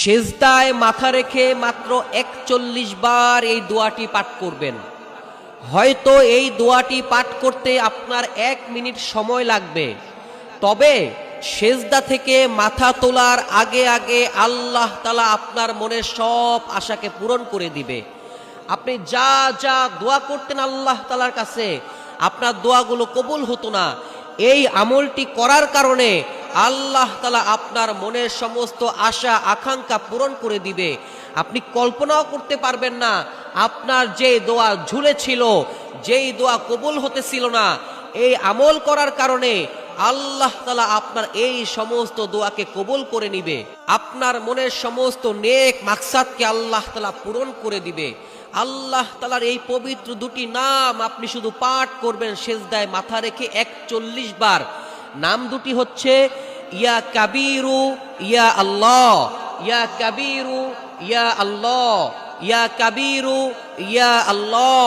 সেজদায় মাথা রেখে মাত্র ৪১ বার এই দোয়াটি পাঠ করবেন। হয়তো এই দোয়াটি পাঠ করতে আপনার ১ মিনিট সময় লাগবে, তবে সেজদা থেকে মাথা তোলার আগে আগে আল্লাহ তাআলা আপনার মনের সব আশাকে পূরণ করে দিবে। আপনি যা যা দোয়া করতেন আল্লাহ তাআলার কাছে, আপনার দোয়াগুলো কবুল হতো না। এই আমলটি করার কারণে আল্লাহ তাআলা আপনার মনের সমস্ত আশা আকাঙ্ক্ষা পূরণ করে দিবে। আপনি কল্পনাও করতে পারবেন না, আপনার যে দোয়া ঝুলেছিল, যেই দোয়া কবুল হতেছিল না, এই আমল করার কারণে আল্লাহ তাআলা আপনার এই সমস্ত দোয়াকে কবুল করে নিবে। আপনার মনের সমস্ত নেক মাকসাদকে আল্লাহ তাআলা পূরণ করে দিবে। আল্লাহ তাআলার এই পবিত্র দুটি নাম আপনি শুধু পাঠ করবেন সেজদায় মাথা রেখে ৪১ বার। নাম দুটি হচ্ছে ইয়া কাবীরু ইয়া আল্লাহ, ইয়া কাবীরু ইয়া আল্লাহ, ইয়া কাবীরু ইয়া আল্লাহ,